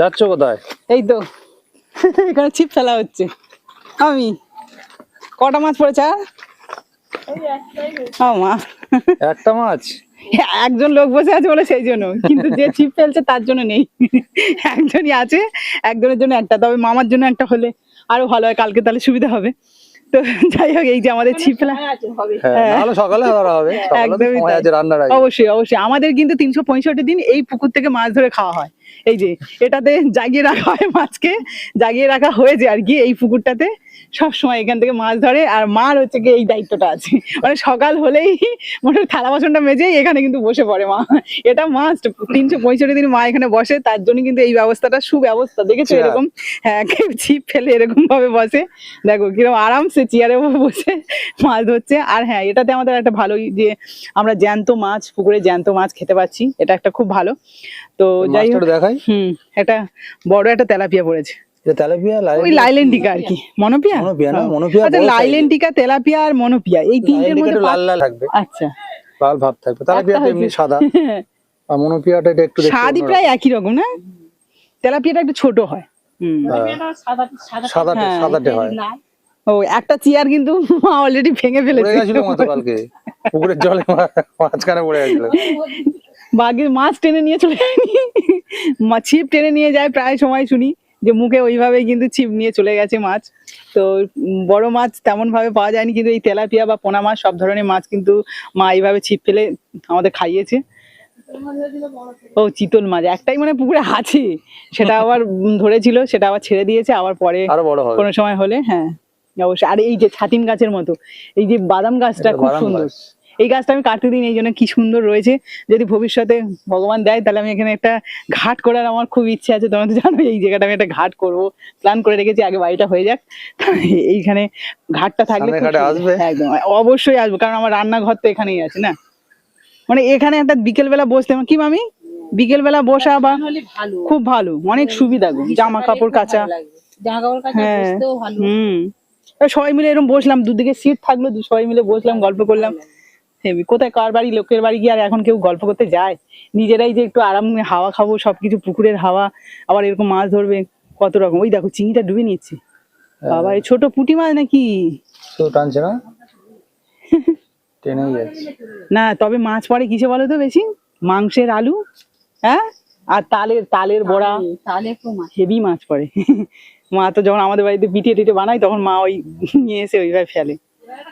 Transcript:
যাচ্ছ কোথায়? এই তো এখানে ছিপ ফেলা হচ্ছে। আমি কটা মাছ পড়েছে? মা একটা মাছ? একজন লোক বসে আছে বলে সেই জন্য, কিন্তু যে ছিপ ফেলছে তার জন্য নেই। একজনই আছে, একজনের জন্য একটা, তবে মামার জন্য একটা হলে আরো ভালো হয়, কালকে তাহলে সুবিধা হবে। তো যাই হোক, এই যে আমাদের ছিপ ফেলা সকালে ধরা হবে, একদমই অবশ্যই অবশ্যই। আমাদের কিন্তু 365 দিন এই পুকুর থেকে মাছ ধরে খাওয়া হয়। এই যে এটাতে জাগিয়ে রাখা হয় মাছকে, জাগিয়ে রাখা হয়েছে আর কি এই পুকুরটাতে, সবসময় এখান থেকে মাছ ধরে। আর মার হচ্ছে কি এই দায়িত্বটা আছে, মানে সকাল হলেই মোটর থালা বাসনটা মেজেই এখানে কিন্তু বসে পড়ে মা। এটা মাস্ট, 365 দিন মা এখানে বসে, তার জন্য কিন্তু এই ব্যবস্থাটা, সুব্যবস্থা দেখেছো এরকম। হ্যাঁ, কেউ ছিপ ফেলে এরকম ভাবে বসে, দেখো কিরকম আরামসে চেয়ারে বসে মাছ ধরছে। আর হ্যাঁ, এটাতে আমাদের একটা ভালোই যে আমরা জ্যান্ত মাছ, পুকুরে জ্যান্ত মাছ খেতে পাচ্ছি, এটা একটা খুব ভালো। তো যাই হোক, দেখাই। একটা বড় একটা তেলাপিয়া পড়েছে। ওই লাইলেন্টিকা আর কি, মনোপিয়া। আচ্ছা, লাইলেন্টিকা, তেলাপিয়া আর মনোপিয়া, এই তিনটের মধ্যে লাল লাল থাকবে। আচ্ছা, লাল ভাব থাকবে। তেলাপিয়াটা এমনি সাদা, আর মনোপিয়াটা একটু স্বাদই প্রায় একই রকম না? তেলাপিয়াটা একটু ছোট হয়, সাদাটে হয়। ও, একটা চেয়ার কিন্তু মা অলরেডি ভেঙে ফেলেছে কালকে পুকুরের জলে মাঝখানে পড়ে গেছিল। বাঘের মাছ টেনে নিয়ে চলে যায়নি, ছিপ টেনে নিয়ে যায় প্রায় সময় শুনি যে মুখে, ওইভাবে কিন্তু ছিপ নিয়ে চলে গেছে মাছ। তো বড় মাছ তেমন ভাবে পাওয়া যায়নি, কিন্তু এই তেলাপিয়া বা পোনা মাছ, সব ধরনের মাছ কিন্তু মা এইভাবে ছিপ ফেলে আমাদের খাইয়েছে। ও, চিতল মাছ একটাই মানে পুকুরে আছে, সেটা আবার ধরেছিল, সেটা আবার ছেড়ে দিয়েছে, আবার পরে কোনো সময় হলে। হ্যাঁ অবশ্যই। আর এই যে ছাতিম গাছের মতো এই যে বাদাম গাছটা, খুব সুন্দর। এই গাছটা আমি কাটতে দিই, এই জন্য কি সুন্দর রয়েছে। যদি ভবিষ্যতে ভগবান দেয়, তাহলে আমি এখানে একটা ঘাট করার আমার খুব ইচ্ছে আছে। তোমরা তো জানো এই জায়গাটা আমি একটা ঘাট করবো, প্ল্যান করে রেখেছি, আগে বাড়িটা হয়ে যাক। এইখানে ঘাটটা থাকলে একদম অবশ্যই আসবো, কারণ আমার রান্নাঘর তো এখানেই আছে না। মানে এখানে একটা বিকেল বেলা বসতে, কি মামি, বিকেল বেলা বসা বা খুব ভালো, অনেক সুবিধা গো, জামা কাপড় কাচা। হ্যাঁ, সবাই মিলে এরকম বসলাম, দুদিকে সিট থাকলো, সবাই মিলে বসলাম, গল্প করলাম। কোথায় কার বাড়ি, লোকের বাড়ি গিয়ে আর এখন কেউ গল্প করতে যায়? নিজেরাই যে একটু আরাম হাওয়া খাবো, সবকিছু পুকুরের হাওয়া, আবার এরকম মাছ ধরবে কত রকম। ওই দেখো চিংড়িটা ডুবে নিচ্ছে, বাবা, এই ছোট পুঁটি মাছ নাকি? টানছে না, টেনেই যাচ্ছে না। তবে মাছ পড়ে কিসে বলো তো বেশি? মাংসের আলু, হ্যাঁ, আর তালের বড়া, হেভি মাছ পড়ে। মা তো যখন আমাদের বাড়িতে পিঠে টিঠে বানাই, তখন মা ওই নিয়ে এসে ওইভাবে ফেলে।